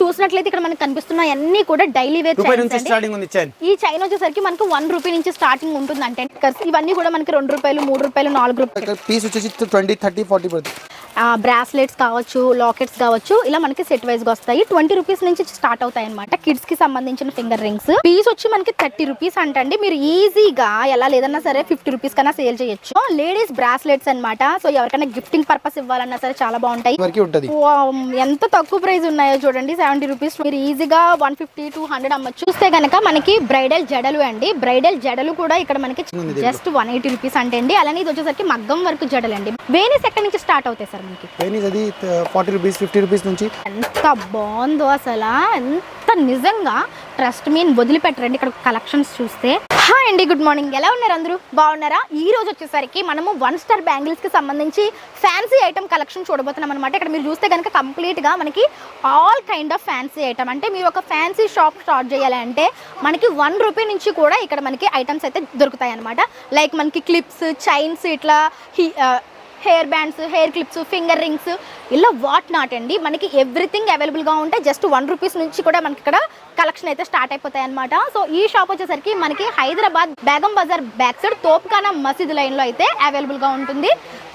చూసినట్లయితే ఇక్కడ మనకు కనిపిస్తున్న అన్ని కూడా డైలీ వేర్ చైన్. ఈ చైన్ వచ్చేసరికి మనకు 1 రూపీ నుంచి స్టార్టింగ్ ఉంటుంది. అంటే ఇవన్నీ కూడా మనకి 2 రూపాయలు 3 రూపాయలు 4 రూపాయలు పీస్ వచ్చేసి 20, 30, 40 పడుతుంది. బ్రాస్లెట్స్ కావచ్చు, లాకెట్స్ కావచ్చు, ఇలా మనకి సెట్ వైజ్ గా వస్తాయి. 20 రూపీస్ నుంచి స్టార్ట్ అవుతాయి అనమాట. కిడ్స్ కి సంబంధించిన ఫింగర్ రింగ్స్ పీస్ వచ్చి మనకి 30 రూపీస్ అంటండి. మీరు ఈజీగా ఎలా లేదన్నా సరే 50 రూపీస్ కన్నా సేల్ చేయొచ్చు. లేడీస్ బ్రాస్లెట్స్ అనమాట. సో ఎవరికైనా గిఫ్టింగ్ పర్పస్ ఇవ్వాలన్నా సరే చాలా బాగుంటాయి. ఎంత తక్కువ ప్రైస్ ఉన్నాయో చూడండి, 70 రూపీస్. మీరు ఈజీగా 150 to 100 అమ్మచ్చు. చూస్తే కనుక మనకి బ్రైడల్ జడలు అండి. బ్రైడల్ జడలు కూడా ఇక్కడ మనకి జస్ట్ 180 రూపీస్ అంటే అండి. అలానే ఇది వచ్చేసరికి మగ్గం వర్క్ జడలు అండి. వేణీస్ ఎక్కడి నుంచి స్టార్ట్ అవుతాయి సార్? మనకి 40 రూపీస్ 50 రూపీస్ నుంచి. ఎంత బాగుందో అసలు, ఎంత నిజంగా ట్రస్ట్ మీన్ వదిలిపెట్టరండి ఇక్కడ కలెక్షన్స్ చూస్తే. హాయ్ అండి, గుడ్ మార్నింగ్. ఎలా ఉన్నారు అందరూ? బాగున్నారా? ఈ రోజు వచ్చేసరికి మనము 1 స్టార్ బ్యాంగిల్స్ కి సంబంధించి ఫ్యాన్సీ ఐటమ్ కలెక్షన్ చూడబోతున్నాం అనమాట. ఇక్కడ మీరు చూస్తే కనుక కంప్లీట్ గా మనకి all kind of fancy item. అంటే మీరు ఒక ఫ్యాన్సీ షాప్ స్టార్ట్ చేయాలి అంటే మనకి 1 రూపీ నుంచి కూడా ఇక్కడ మనకి ఐటమ్స్ అయితే దొరుకుతాయి అనమాట. లైక్ మనకి క్లిప్స్, చైన్స్, ఇట్లా hair bands, hair clips, finger rings, ఇలా వాట్ నాట్ అండి. మనకి ఎవ్రీథింగ్ అవైలబుల్గా ఉంటాయి. జస్ట్ 1 రూపీస్ నుంచి కూడా మనకి ఇక్కడ కలెక్షన్ అయితే స్టార్ట్ అయిపోతాయి అనమాట. సో ఈ షాప్ వచ్చేసరికి మనకి హైదరాబాద్ బేగం బజార్ బ్యాక్ సైడ్ తోపుఖానా మసీద్ లైన్లో అయితే అవైలబుల్గా ఉంటుంది.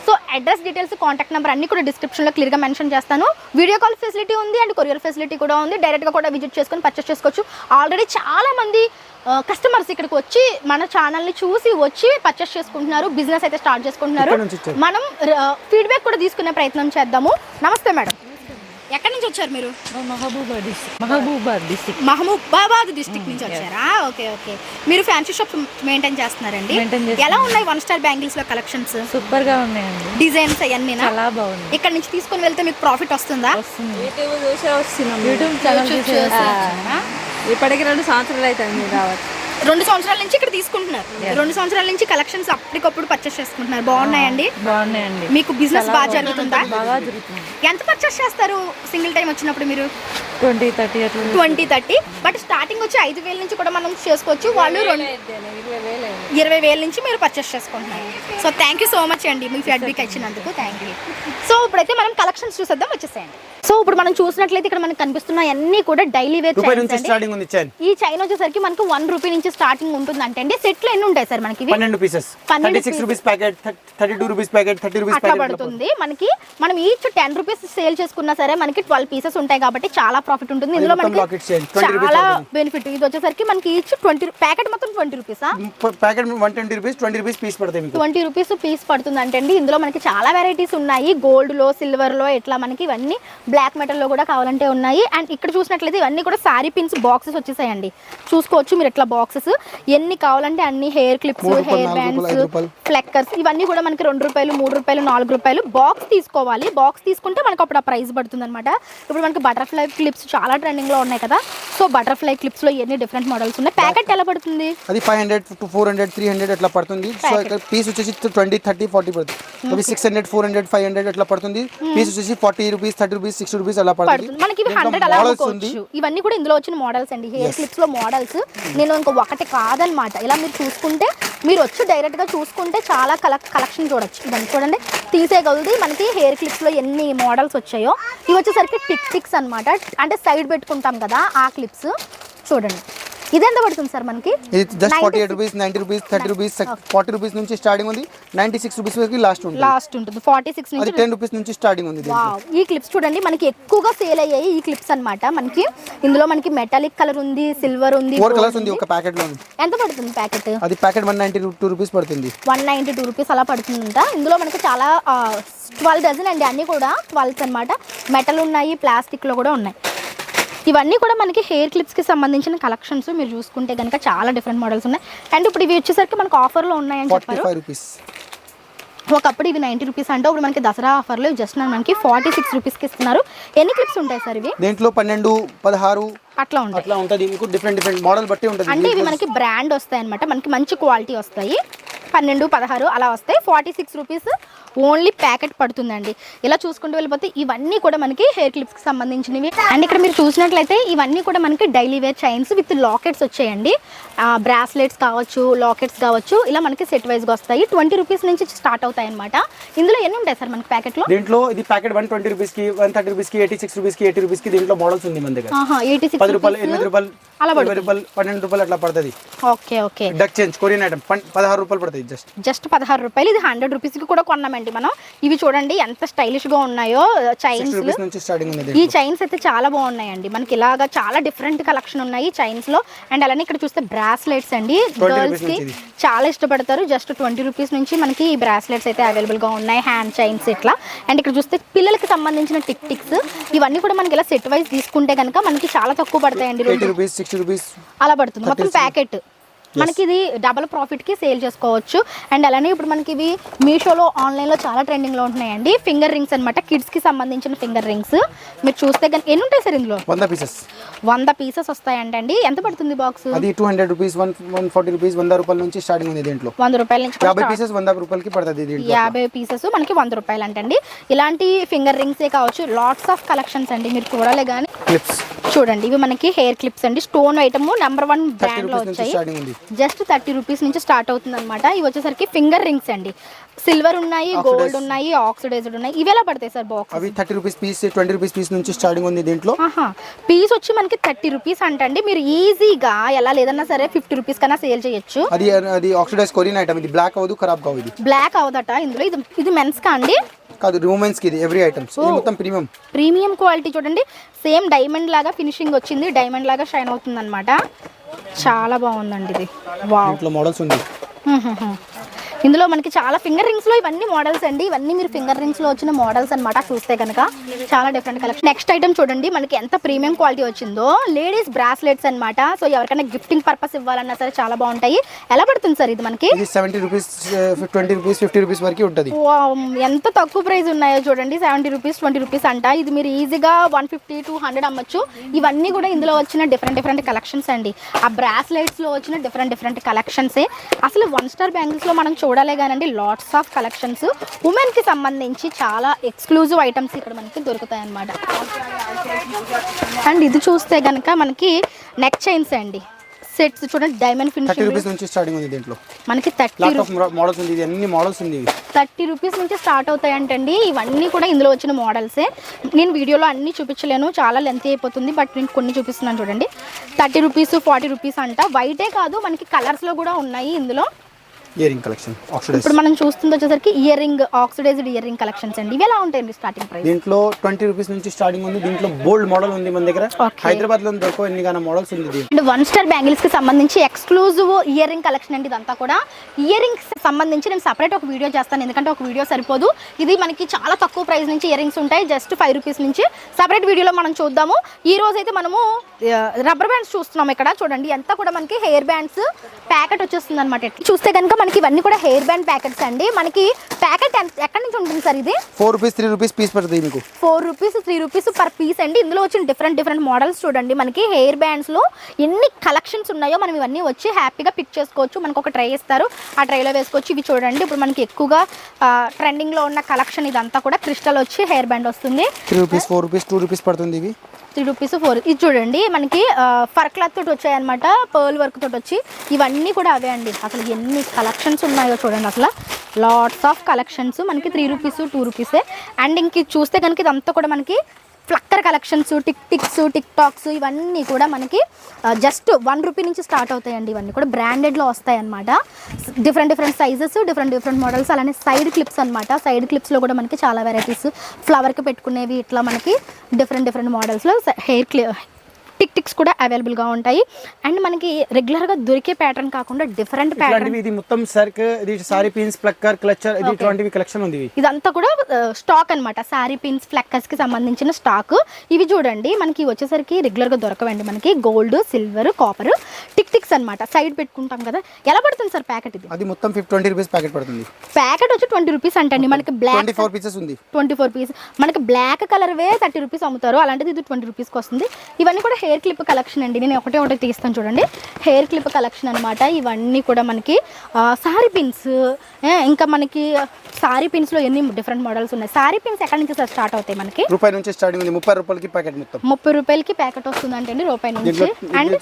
So address details, contact number అన్ని కూడా డిస్క్రిప్షన్లో క్లియర్గా మెన్షన్ చేస్తాను. వీడియో కాల్ ఫెసిలిటీ ఉంది అండ్ కొరియర్ ఫెసిలిటీ కూడా ఉంది. డైరెక్ట్గా కూడా విజిట్ చేసుకొని పర్చేస్ చేసుకోవచ్చు. ఆల్రెడీ చాలా మంది కస్టమర్స్ ఇక్కడికి వచ్చి మన ఛానల్ని చూసి వచ్చి పర్చేస్ చేసుకుంటున్నారు, బిజినెస్ అయితే స్టార్ట్ చేసుకుంటున్నారు. మనం ఫీడ్బ్యాక్ కూడా తీసుకునే ప్రయత్నం చేద్దాము. నమస్తే మేడం, ఎక్కడి నుంచి వచ్చారు మీరు? మహబూబాబాద్ డిస్ట్రిక్ట్ నుంచి వచ్చారా? Okay okay. మీరు ఫ్యాన్సీ షాప్ మెయింటైన్ చేస్తున్నారండి. ఎలా ఉన్నాయి 1 స్టార్ బ్యాంగిల్స్ లో కలెక్షన్స్? సూపర్ గా ఉన్నాయండి. డిజైన్స్ అవన్నీ చాలా బాగుంది. ఇక్కడ నుంచి తీసుకొని వెళ్తే మీకు ప్రాఫిట్ వస్తుందా? యూట్యూబ్ ఛానల్ ఇప్పటికి 2 సంవత్సరాలు అవుతుంది రావచ్చు. 2 సంవత్సరాల నుంచి ఇక్కడ తీసుకుంటున్నారు. 2 సంవత్సరాల నుంచి కలెక్షన్స్ అప్పటికప్పుడు పర్చేస్ చేసుకుంటున్నారు. బాగున్నాయండి. బాగున్నాయండి. మీకు బిజినెస్ బాగా జరుగుతుందా? బాగా జరుగుతుంది. ఎంత పర్చేస్ చేస్తారు సింగిల్ టైం వచ్చినప్పుడు మీరు? 20-30. బట్ స్టార్టింగ్ వచ్చి 5,000 నుంచి కూడా మనం చేసుకోవచ్చు. వాళ్ళు 20,000 నుంచి మీరు పర్చేస్ చేసుకుంటున్నారు. So thank you so much అండి మీ ఫీడ్బ్యాక్ ఇచ్చినందుకు. Thank you. సో ఇప్పుడైతే మనం కలెక్షన్స్ చూసేద్దాం, వచ్చేసేయండి. సో ఇప్పుడు మనం చూసినట్లయితే ఇక్కడ మనకు కనిపిస్తున్న అన్ని కూడా డైలీ వేర్ చైన్. ఈ చైన్ వచ్చేసరికి మనకు 1 రూపీ నుంచి స్టార్టింగ్ ఉంటుంది. అంటే అండి సెట్ లో ఎన్ని ఉంటాయి సార్? మనకి 12 pieces, 36 rupees packet, 32 rupees packet, 30 rupees packet పడుతుంది. మనకి మనం ఈచ్ 10 రూపీస్ సేల్ చేసుకున్నా సరే మనకి 12 పీసెస్ ఉంటాయి కాబట్టి చాలా ప్రాఫిట్ ఉంటుంది. ఇందులో మనకి చాలా బెనిఫిట్. ఇది వచ్చేసరికి మనకి ఈచ్ 20 ప్యాకెట్ మొత్తం 20 rupees, packet 120 rupees, 20 rupees piece పడుతుంది. 20 రూపీస్ పీస్ పడుతుంది. అంటే అండి ఇందులో మనకి చాలా వెరైటీస్ ఉన్నాయి. గోల్డ్ లో, సిల్వర్ లో, ఇట్లా మనకి ఇవన్నీ బ్లాక్ మెటల్ లో కూడా కావాలంటే ఉన్నాయి. అండ్ ఇక్కడ చూసినట్లయితే ఇవన్నీ కూడా సారీ పిన్స్ బాక్సెస్ వచ్చేసాయండి. చూసుకోవచ్చు మీరు ఇట్లా బాక్సెస్ ఎన్ని కావాలంటే అన్ని. హెయిర్ క్లిప్స్, హెయిర్ బ్యాండ్స్, ఫ్లెక్కర్స్, ఇవన్నీ కూడా మనకి 2 రూపాయలు 3 రూపాయలు 4 రూపాయలు బాక్స్ తీసుకోవాలి. బాక్స్ తీసుకుంటే మనకు అప్పుడు ఆ ప్రైస్ పడుతుంది అనమాట. ఇప్పుడు మనకి బటర్ఫ్లై క్లిప్స్ చాలా ట్రెండింగ్ లో ఉన్నాయి కదా. సో బటర్ఫ్లై క్లిప్స్ లో ఎన్ని డిఫరెంట్ మోడల్స్ ఉన్నాయి. ప్యాకెట్ ఎలా పడుతుంది? అది 500 to 400, 300 అట్లా పడుతుంది. సో ఇక్కడ పీస్ వచ్చేసి 20, 30, 40 పడుతుంది. అవి 600, 400, 500 అట్లా పడుతుంది. పీస్ వచ్చేసి 40 రూపీస్, 30 రూపీస్, 60 రూపీస్ అలా పడుతుంది. మనకి 100 అలా అనుకోవచ్చు. ఇవన్నీ కూడా ఇందులో వచ్చిన మోడల్స్ అండి. హెయిర్ క్లిప్స్ లో మోడల్స్ నేను ఇంకో ఒకటి కాదనమాట. ఇలా మీరు చూసుకుంటే, మీరు వచ్చి డైరెక్ట్ గా చూసుకుంటే చాలా కలెక్షన్ చూడొచ్చు. ఇవన్నీ చూడండి తీసేయగలది. మనకి హెయిర్ క్లిప్స్ లో ఎన్ని మోడల్స్ వచ్చాయో. ఇవి వచ్చేసరికి టిక్స్ అనమాట. అంటే సైడ్ పెట్టుకుంటాం కదా ఆ క్లిప్స్. చూడండి ఇది ఎంత పడుతుంది సార్ మనకి? ఇది just 48 rupees, 90 rupees, 30 rupees, 40 rupees నుంచి స్టార్టింగ్ ఉంది. 96 రూపీస్ వరకు లాస్ట్ ఉంటుంది. 46 నుంచి 10 రూపీస్ నుంచి స్టార్టింగ్ ఉంది. ఈ క్లిప్స్ చూడండి మనకి ఎక్కువగా సేల్ అయ్యాయి ఈ క్లిప్స్ అన్నమాట. మనకి ఇందులో మనకి మెటాలిక్ కలర్ ఉంది, సిల్వర్ ఉంది, 4 కలర్స్ ఉంది ఒక ప్యాకెట్ లో. ఎంత పడుతుంది ప్యాకెట్? అది ప్యాకెట్ 192 రూపీస్ పడుతుంది. 192 రూపీస్ అలా పడుతుందంట. ఇందులో మనకి చాలా 12 డజన్ అండి. అన్ని కూడా 12 అన్నమాట. మెటల్ ఉన్నాయి, ప్లాస్టిక్ లో కూడా ఉన్నాయి. ఇవన్నీ కూడా మనకి హెయిర్ క్లిప్స్ కి సంబంధించిన కలెక్షన్స్. మీరు చూసుకుంటే కనుక చాలా డిఫరెంట్ మోడల్స్ ఉన్నాయి. అండ్ ఇప్పుడు ఇవి వచ్చేసరికి మనకు ఆఫర్లో ఉన్నాయని చెప్పారు. 45 రూపీస్. ఒకప్పుడు ఇవి 90 రూపీస్ అంటే ఇప్పుడు మనకి దసరా ఆఫర్లో జస్ట్ మనకి 46 రూపీస్కి ఇస్తున్నారు. ఎన్ని క్లిప్స్ ఉంటాయి సార్ ఇవి? దీంట్లో 12, 16 అట్లా ఉంటాయి. అట్లా ఉంటుంది. మీకు డిఫరెంట్ మోడల్ బట్టి ఉంటుంది. అంటే ఇవి మనకి బ్రాండ్ వస్తాయి అనమాట. మనకి మంచి క్వాలిటీ వస్తాయి. 12, 16 అలా వస్తాయి. 46 రూపీస్ ఓన్లీ ప్యాకెట్ పడుతుందండి. ఇలా చూసుకుంటూ వెళ్ళిపోతే ఇవన్నీ కూడా మనకి హెయిర్ క్లిప్స్కి సంబంధించినవి. అండ్ ఇక్కడ మీరు చూసినట్లయితే ఇవన్నీ కూడా మనకి daily wear chains with lockets వచ్చాయండి. బ్రాస్లెట్స్ కావచ్చు, లాకెట్స్ కావచ్చు, ఇలా మనకి సెట్ వైజ్గా వస్తాయి. 20 రూపీస్ నుంచి స్టార్ట్ అవుతాయి అనమాట. ఇందులో ఎన్ని ఉంటాయి సార్ మనకి ప్యాకెట్లో? దీంట్లో ఇది ప్యాకెట్ 120 రూపీస్కి, 130 రూపీస్కి, 86 రూపీస్కి, 80 రూపీస్కి దీంట్లో మోడల్స్ ఉంది మన దగ్గర. 86 10 రూపాయలు, 8 రూపాయలు, అలా 20 రూపాయలు, 12 రూపాయలు అట్లా పడుతుంది. Okay okay. డక్ చేంజ్ కొరియన్ ఐటమ్ 16 రూపాయలు పడుతుంది. జస్ట్ 16 రూపాయలు. ఇది 100 రూపీస్కి కూడా కొన్నామండి మనం. ఇవి చూడండి ఎంత స్టైలిష్గా ఉన్నాయో చైన్స్. నుంచి స్టార్టింగ్ ఉంది. ఈ చైన్స్ అయితే చాలా బాగున్నాయండి. మనకి ఇలాగా చాలా డిఫరెంట్ కలెక్షన్ ఉన్నాయి చైన్స్ లో. అండ్ అలానే ఇక్కడ చూస్తే బ్రాస్లెట్స్ అండి, గర్ల్స్ కి చాలా ఇష్టపడతారు. జస్ట్ 20 రూపీస్ నుంచి మనకి ఈ బ్రాస్లెట్స్ అయితే అవైలబుల్ గా ఉన్నాయి, హ్యాండ్ చైన్స్ ఇట్లా. అండ్ ఇక్కడ చూస్తే పిల్లలకి సంబంధించిన టిక్ టిక్స్, ఇవన్నీ కూడా మనకి ఇలా సెట్ వైజ్ తీసుకుంటే కనుక మనకి చాలా తక్కువ పడతాయండి. 80 రూపీస్, 60 రూపీస్ అలా పడుతుంది మొత్తం ప్యాకెట్. మనకి ఇది డబల్ ప్రాఫిట్కి సేల్ చేసుకోవచ్చు. అండ్ అలానే ఇప్పుడు మనకి ఇవి మీషోలో, ఆన్లైన్లో చాలా ట్రెండింగ్లో ఉంటున్నాయండి. ఫింగర్ రింగ్స్ అనమాట, కిడ్స్కి సంబంధించిన ఫింగర్ రింగ్స్. మీరు చూస్తే కనుక ఎన్ని ఉంటాయి సార్ ఇందులో? 100 పీసెస్ వస్తాయంటండి. ఎంత పడుతుంది బాక్స్? అది 200 రూపీస్, 140 రూపీస్, 100 రూపాయల నుంచి స్టార్టింగ్ ఉంది. దీంట్లో 100 రూపాయల నుంచి 50 పీసెస్ 100 రూపాయలకి పడుతుంది. 50 పీసెస్ మనకి 100 రూపాయలు అంటండి. ఇలాంటి ఫింగర్ రింగ్సే కావచ్చు, లాట్స్ ఆఫ్ కలెక్షన్స్ అండి. మీరు చూడాలి కానీ క్లిప్స్ చూడండి, ఇవి మనకి హెయిర్ క్లిప్స్ అండి. స్టోన్ ఐటమ్ నెంబర్ 1 బ్రాండ్ లో వచ్చాయి. జస్ట్ 30 రూపీస్ నుంచి స్టార్ట్ అవుతుంది అనమాట. ఇవి వచ్చేసరికి ఫింగర్ రింగ్స్ అండి. సిల్వర్ ఉన్నాయి, గోల్డ్ ఉన్నాయి, ఆక్సిడైజ్డ్ ఉన్నాయి. ఇవి ఎలా పడతాయి సార్ బాక్స్? అవి 30 రూపీస్ పీస్, 20 రూపీస్ పీస్ నుంచి స్టార్టింగ్ ఉంది. దీంట్లో పీస్ వచ్చి మనకి 30 రూపీస్ అంటండి. మీరు ఈజీగా ఎలా లేదన్నా సరే 50 రూపీస్ కన్నా సేల్ చేయొచ్చు. అది ఆక్సిడైజ్ కొరియన్ ఐటమ్. ఇది బ్లాక్ అవ్వదు, ఖరాబ్ కావు. ఇది బ్లాక్ అవదట ఇందులో. ఇది మెన్స్ కా అండి? కాదు, ఉమెన్స్ కి. ఇది ఎవ్రీ ఐటమ్స్ మొత్తం ప్రీమియం క్వాలిటీ చూడండి. సేమ్ డైమండ్ లాగా ఫినిషింగ్ వచ్చింది, డైమండ్ లాగా షైన్ అవుతుంది అనమాట. చాలా బాగుందండి ఇది. వావ్, మోడల్స్ ఉంది ఇందులో మనకి చాలా ఫింగర్ రింగ్స్ లో ఇవన్నీ మోడల్స్ అండి. ఇవన్నీ మీరు ఫింగర్ రింగ్స్ లో వచ్చిన మోడల్స్ అనమాట. చూస్తే కనుక చాలా డిఫరెంట్ కలెక్షన్. నెక్స్ట్ ఐటమ్ చూడండి, మనకి ఎంత ప్రీమియం క్వాలిటీ వచ్చిందో. లేడీస్ బ్రాస్లెట్స్ అనమాట. సో ఎవరికైనా గిఫ్టింగ్ పర్పస్ ఇవ్వాలన్నా సరే చాలా బాగుంటాయి. ఎలా పడుతుంది సార్ ఇది మనకి? 70 రూపీస్, 20 రూపీస్, 50 రూపీస్ వరకు ఉంటుంది. ఎంత తక్కువ ప్రైస్ ఉన్నాయో చూడండి. 70 రూపీస్, 20 రూపీస్ అంట. ఇది మీరు ఈజీగా 150 to 100 అమ్మచ్చు. ఇవన్నీ కూడా ఇందులో వచ్చిన డిఫరెంట్ కలెక్షన్స్ అండి. ఆ బ్రాస్లెట్స్ లో వచ్చిన డిఫరెంట్ కలెక్షన్సే. అసలు 1 స్టార్ బ్యాంగిల్స్ లో మనం చూడాలి కానండి, లాట్స్ ఆఫ్ కలెక్షన్స్. ఉమెన్ కి సంబంధించి చాలా ఎక్స్క్లూజివ్ ఐటమ్స్ ఇక్కడ మనకి దొరుకుతాయి అన్నమాట. అండ్ ఇది చూస్తే కనుక మనకి నెక్ చైన్స్ అండి. సెట్స్ చూడండి, డైమండ్ ఫినిషింగ్. 30 రూపీస్ నుంచి స్టార్టింగ్ ఉంది. దీంట్లో మనకి 30 మోడల్స్ ఉంది. అన్ని మోడల్స్ ఉంది. 30 రూపీస్ నుంచి స్టార్ట్ అవుతాయంటండి. ఇవన్నీ కూడా ఇందులో వచ్చిన మోడల్సే. నేను వీడియోలో అన్ని చూపించలేను, చాలా లెంత్ అయిపోతుంది. బట్ నేను కొన్ని చూపిస్తున్నాను చూడండి. 30 రూపీస్, 40 రూపీస్ అంట. వైటే కాదు, మనకి కలర్స్లో కూడా ఉన్నాయి ఇందులో. Ear ring collection oxidize. ఇప్పుడు మనం చూస్తుంది వచ్చేసరికి ear ring, oxidized ear ring collections అండి. ఇవి ఎలా ఉంటాయండి స్టార్టింగ్ ప్రైస్? దీంట్లో 20 రూపీస్ నుంచి స్టార్టింగ్ ఉంది. దీంట్లో బోల్డ్ మోడల్ ఉంది మన దగ్గర. హైదరాబాద్ లో దొరకవు ఎన్ని గాన మోడల్స్ ఉంది. అండ్ 1 స్టార్ బ్యాంగిల్స్ కి సంబంధించి ఎక్స్క్లూజివ్ ఇయర్ రింగ్ కలెక్షన్ అండి. ఇదంతా కూడా ఇయర్ రింగ్స్ సంబంధించి నేను సపరేట్ ఒక వీడియో చేస్తాను, ఎందుకంటే ఒక వీడియో సరిపోదు. ఇది మనకి చాలా తక్కువ ప్రైస్ నుంచి ఇయర్ రింగ్స్ ఉంటాయి. జస్ట్ 5 రూపీస్ నుంచి సపరేట్ వీడియోలో మనం చూద్దాము. ఈ రోజు అయితే మనము రబ్బర్ బ్యాండ్స్ చూస్తున్నాం. ఇక్కడ చూడండి, అంతా కూడా మనకి హెయిర్ బ్యాండ్స్ ప్యాకెట్ వచ్చేస్తుంది అనమాట. చూస్తే కనుక మనకి ఇవన్నీ కూడా హెయిర్ బ్యాండ్ ప్యాకెట్స్ అండి. మనకి ప్యాకెట్ ఎక్కడి నుంచి ఉంటుంది సార్? ఇది 4 రూపీస్, 3 రూపీస్ పీస్ పడుతుంది మీకు. 4 రూపీస్, 3 రూపీస్ పర్ పీస్ అండి. ఇందులో వచ్చిన డిఫరెంట్ మోడల్స్ చూడండి. మనకి హెయిర్ బ్యాండ్స్ లో ఎన్ని కలెక్షన్స్ ఉన్నాయో మనం ఇవన్నీ వచ్చి హ్యాపీగా పిక్ చేసుకోవచ్చు. మనకు ఒక ట్రై ఇస్తారు, ఆ ట్రైలో వేసుకోవచ్చు. ఇవి చూడండి, ఇప్పుడు మనకి ఎక్కువగా ట్రెండింగ్ లో ఉన్న కలెక్షన్ ఇదంతా కూడా క్రిస్టల్ వచ్చి హెయిర్ బ్యాండ్ వస్తుంది. 3 రూపీస్, 4 రూపీస్, 2 రూపీస్ పడుతుంది. ఇవి 3 రూపీస్, 4. ఇది చూడండి, మనకి ఫర్ క్లాత్ తోటి వచ్చాయన్నమాట, పర్ల్ వర్క్ తోటి వచ్చి. ఇవన్నీ కూడా అవే అండి. అసలు ఎన్ని కలెక్షన్స్ ఉన్నాయో చూడండి. అసలు లాట్స్ ఆఫ్ కలెక్షన్స్. మనకి 3 రూపీస్, 2 రూపీసే. అండ్ ఇంక చూస్తే కనుక ఇదంతా కూడా మనకి ఫ్లక్కర్ కలెక్షన్స్, టిక్ టాక్స్, ఇవన్నీ కూడా మనకి జస్ట్ 1 రూపీ నుంచి స్టార్ట్ అవుతాయండి. ఇవన్నీ కూడా బ్రాండెడ్లో వస్తాయి అనమాట. Different sizes, different models. అలానే సైడ్ క్లిప్స్ అనమాట. సైడ్ క్లిప్స్లో కూడా మనకి చాలా వెరైటీస్, ఫ్లవర్కి పెట్టుకునేవి, ఇట్లా మనకి డిఫరెంట్ మోడల్స్లో హెయిర్ టిక్స్ కూడా అవైలబుల్గా ఉంటాయి. అండ్ మనకి రెగ్యులర్గా దొరికే ప్యాటర్న్ కాకుండా డిఫరెంట్ ప్యాటర్న్. ఇది మొత్తం సర్క్, ఇది సారీ పిన్స్, ఫ్లక్కర్, క్లచర్, ఇది 20 కలెక్షన్ ఉంది. ఇదంతా కూడా స్టాక్ అనమాట. సారీ పిన్స్, ఫ్లక్కర్స్ కి సంబంధించిన స్టాక్. ఇవి చూడండి, మనకి వచ్చేసరికి రెగ్యులర్గా దొరకవండి. మనకి గోల్డ్, సిల్వర్, కాపర్ టిక్స్ అనమాట. సైడ్ పెట్టుకుంటాం కదా. ఎలా పడుతుంది సార్ ప్యాకెట్? ఇది అది మొత్తం 20 రూపీస్ ప్యాకెట్ పడుతుంది. ప్యాకెట్ వచ్చి 20 రూపీస్ అంటండి. మనకి బ్లాక్ 24 పీసెస్ ఉంది. 24 పీస్. మనకి బ్లాక్ కలర్ వే 30 రూపీస్ అమ్ముతారు. అలాంటిది ఇది 20 రూపీస్కి వస్తుంది. ఇవన్నీ కూడా హెయిర్ క్లిప్ కలెక్షన్ అండి. నేను ఒకటే తీస్తాను చూడండి. హెయిర్ క్లిప్ కలెక్షన్ అనమాట. ఇవన్నీ కూడా మనకి సారీ పిన్స్, ఇంకా మనకి సారీ పిన్స్లో ఎన్ని డిఫరెంట్ మోడల్స్ ఉన్నాయి. సారీ పిన్స్ ఎక్కడి నుంచి సార్ స్టార్ట్ అవుతాయి మనకి? రూపాయి నుంచి స్టార్టింగ్ ఉంది. 30 రూపాయలకి ప్యాకెట్ మొత్తం. 30 రూపాయలకి ప్యాకెట్ వస్తుందంటే అండి రూపాయి నుంచి. And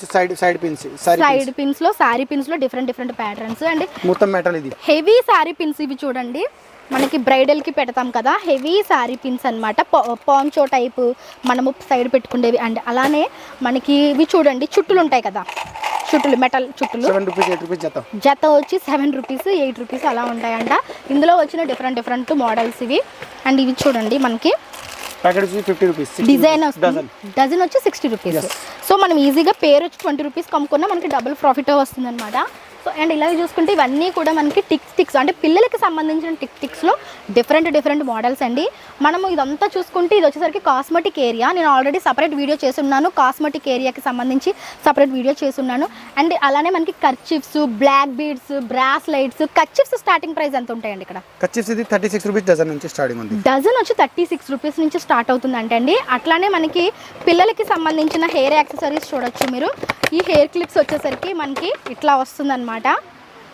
side pins, side pins లో సారీ పిన్స్ లో డిఫరెంట్ ప్యాటర్న్స్ అండ్ మొత్తం మెటల్. ఇది హెవీ సారీ పిన్స్. ఇవి చూడండి మనకి బ్రైడల్ కి పెడతాం కదా, హెవీ సారీ పిన్స్ అనమాట. పాంచో టైప్ మనము సైడ్ పెట్టుకునేవి. అండ్ అలానే మనకి ఇవి చూడండి చుట్టులు ఉంటాయి కదా, చుట్టులు మెటల్ చుట్టులు. 7 రూపీస్ 8 రూపీస్ జత వచ్చి 7 రూపీస్ 8 రూపీస్ అలా ఉంటాయంట. ఇందులో వచ్చిన డిఫరెంట్ మోడల్స్ ఇవి. అండ్ ఇవి చూడండి మనకి ప్యాకెట్ వచ్చి 50 రూపీస్. డిజైన్ డజన్ వచ్చి 60 రూపీస్. సో మనం ఈజీగా పేరు వచ్చి 20 రూపీస్ కమ్ముకున్నా మనకి డబుల్ ప్రాఫిట్ వస్తుంది అనమాట. సో అండ్ ఇలాగే చూసుకుంటే ఇవన్నీ కూడా మనకి టిక్స్ అంటే పిల్లలకి సంబంధించిన టిక్స్లో డిఫరెంట్ మోడల్స్ అండి. మనము ఇదంతా చూసుకుంటే ఇది వచ్చేసరికి కాస్మెటిక్ ఏరియా. నేను ఆల్రెడీ సపరేట్ వీడియో చేస్తున్నాను, కాస్మెటిక్ ఏరియాకి సంబంధించి సపరేట్ వీడియో చేస్తున్నాను. అండ్ అలానే మనకి kerchiefs, black beads, bracelets. Kerchiefs starting price ఎంత ఉంటాయండి ఇక్కడ? కర్చిప్స్ ఇది 36 రూపీస్ డజన్ నుంచి స్టార్టింగ్ ఉంది. డజన్ వచ్చి 36 రూపీస్ నుంచి స్టార్ట్ అవుతుంది అండి. అట్లానే మనకి పిల్లలకి సంబంధించిన హెయిర్ యాక్సెసరీస్ చూడొచ్చు మీరు. ఈ హెయిర్ క్లిప్స్ వచ్చేసరికి మనకి ఇట్లా వస్తుంది అనమాట.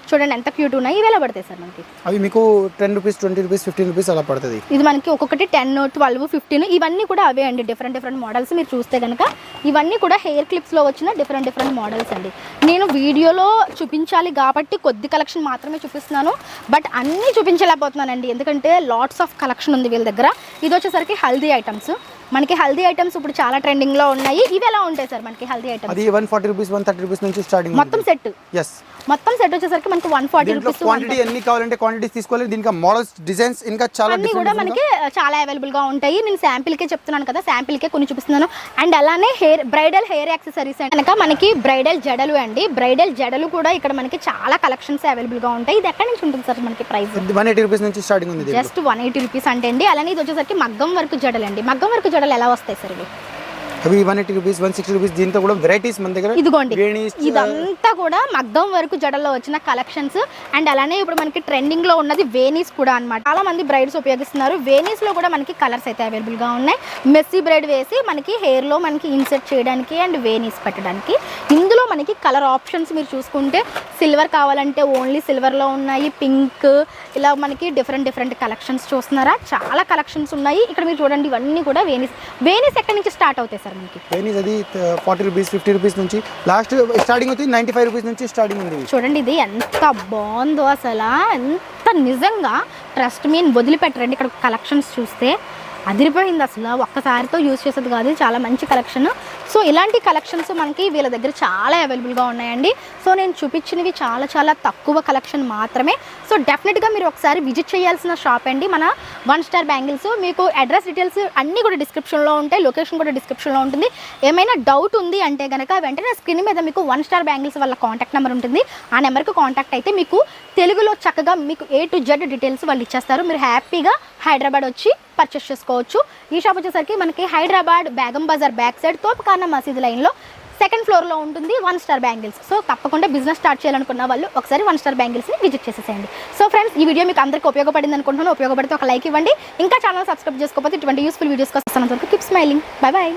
చూడండి ఎంత క్యూట్ ఉన్నాయి. ఇవి ఎలా పడతాయి సార్ మనకి? అవి మీకు 10 రూపీస్ 20 రూపీస్ 15 రూపీస్ అలా పడుతుంది. ఇది మనకి ఒక్కొక్కటి 10 12 15 ఇవన్నీ కూడా అవే అండి. డిఫరెంట్ మోడల్స్ మీరు చూస్తే కనుక ఇవన్నీ కూడా హెయిర్ క్లిప్స్లో వచ్చిన డిఫరెంట్ మోడల్స్ అండి. నేను వీడియోలో చూపించాలి కాబట్టి కొద్ది కలెక్షన్ మాత్రమే చూపిస్తున్నాను, బట్ అన్నీ చూపించలేకపోతున్నానండి ఎందుకంటే లాట్స్ ఆఫ్ కలెక్షన్ ఉంది వీళ్ళ దగ్గర. ఇది వచ్చేసరికి హల్దీ ఐటమ్స్. మనకి హల్దీ ఐటమ్స్ ఇప్పుడు చాలా ట్రెండింగ్ లో ఉన్నాయి. ఇవి ఎలా ఉంటాయి సార్ మనకి హల్దీ ఐటమ్స్? అది 140 రూపీస్ 130 రూపీస్ నుంచి స్టార్టింగ్. మొత్తం సెట్ మొత్తం సెట్ వచ్చేసరికి మనకి 140 రూపీస్. క్వాంటిటీ ఎన్ని కావాలంటే క్వాంటిటీస్ తీసుకోవాలి. దీనికి మోడల్స్, డిజైన్స్ ఇంకా చాలా అన్ని కూడా మనకి చాలా అవైలబుల్ గా ఉంటాయి. నేను శాంపిల్ కే చెప్తున్నాను కదా, శాంపిల్ కే కొన్ని చూపిస్తున్నాను. అండ్ అలానే బ్రైడల్ హెయిర్ యాక్సెసరీస్ కనుక మనకి బ్రైడల్ జడలు అండి. బ్రైడల్ జడలు కూడా ఇక్కడ మనకి చాలా కలెక్షన్స్ అవైలబుల్ గా ఉంటాయి. ఇది ఎక్కడి నుంచి ఉంటుంది సార్ మనకి ప్రైస్? 180 రూపీస్ నుంచి స్టార్టింగ్ ఉంది. జస్ట్ 180 రూపీస్ అంటే అండి. అలానే ఇది వచ్చేసరికి మగ్గం వర్క్ జడలు అండి. మగ్గం వర్క్ జడలు ఎలా వస్తాయి సార్ ఇవి? అవి 180 రూపీస్ 160 రూపీస్. దీంతో కూడా వెరైటీస్ మన దగ్గర. ఇదిగోండి ఇదంతా కూడా మగ్గం వరకు జడల్లో వచ్చిన కలెక్షన్స్. అండ్ అలానే ఇప్పుడు మనకి ట్రెండింగ్ లో ఉన్నది వేనీస్ కూడా అన్నమాట. చాలా మంది బ్రైడ్స్ ఉపయోగిస్తున్నారు. వేనీస్ లో కూడా మనకి కలర్స్ అయితే అవైలబుల్ గా ఉన్నాయి. మెస్సీ బ్రైడ్ వేసి మనకి హెయిర్ లో మనకి ఇన్సర్ట్ చేయడానికి అండ్ వేనీస్ పెట్టడానికి. ఇందులో మనకి కలర్ ఆప్షన్స్ మీరు చూసుకుంటే సిల్వర్ కావాలంటే ఓన్లీ సిల్వర్ లో ఉన్నాయి, పింక్, ఇలా మనకి డిఫరెంట్ కలెక్షన్స్ చూస్తున్నారా. చాలా కలెక్షన్స్ ఉన్నాయి ఇక్కడ. మీరు చూడండి ఇవన్నీ కూడా వేనీస్ ఎక్కడి నుంచి స్టార్ట్ అవుతాయి సార్ మనకి? వేనీస్ అది 40 రూపీస్ 50 రూపీస్ నుంచి లాస్ట్ స్టార్టింగ్ అవుతుంది. 95 రూపీస్ నుంచి స్టార్టింగ్ ఉంది. చూడండి ఇది ఎంత బాగుందో అసలు, ఎంత నిజంగా ట్రస్ట్ మీన్ వదిలిపెట్టరండి. ఇక్కడ కలెక్షన్స్ చూస్తే అదిరిపోయింది అసలు. ఒక్కసారితో యూజ్ చేసేది కాదు, చాలా మంచి కలెక్షన్. సో ఇలాంటి కలెక్షన్స్ మనకి వీళ్ళ దగ్గర చాలా అవైలబుల్గా ఉన్నాయండి. సో నేను చూపించినవి చాలా తక్కువ కలెక్షన్ మాత్రమే. సో డెఫినెట్గా మీరు ఒకసారి విజిట్ చేయాల్సిన షాప్ అండి మన 1 స్టార్ బ్యాంగిల్స్. మీకు అడ్రస్ డీటెయిల్స్ అన్నీ కూడా డిస్క్రిప్షన్లో ఉంటాయి, లొకేషన్ కూడా డిస్క్రిప్షన్లో ఉంటుంది. ఏమైనా డౌట్ ఉంది అంటే కనుక వెంటనే స్క్రీన్ మీద మీకు 1 స్టార్ బ్యాంగిల్స్ వాళ్ళ కాంటాక్ట్ నెంబర్ ఉంటుంది. ఆ నెంబర్కి కాంటాక్ట్ అయితే మీకు తెలుగులో చక్కగా మీకు A to Z డీటెయిల్స్ వాళ్ళు ఇచ్చేస్తారు. మీరు హ్యాపీగా హైదరాబాద్ వచ్చి పర్చేస్ చేసుకోవచ్చు. ఈ షాప్ వచ్చేసరికి మనకి హైదరాబాద్ బేగం బజార్ బ్యాక్ సైడ్ తోపుఖానా మసీద్ లైన్లో 2nd ఫ్లోర్లో ఉంటుంది 1 స్టార్ బ్యాంగిల్స్. సో తప్పకుండా బిజినెస్ స్టార్ట్ చేయాలనుకున్న వాళ్ళు ఒకసారి 1 స్టార్ బ్యాంగిల్స్ని విజిట్ చేసేసేయండి. సో ఫ్రెండ్స్ ఈ వీడియో మీకు అందరికీ ఉపయోగపడింది అనుకుంటున్నాను. ఉపయోగపడితే ఒక లైక్ ఇవ్వండి. ఇంకా ఛానల్ సబ్స్క్రైబ్ చేసుకోకపోతే ఇటువంటి యూస్ఫుల్ వీడియోస్ కోసం కీప్ స్మైలింగ్. బై.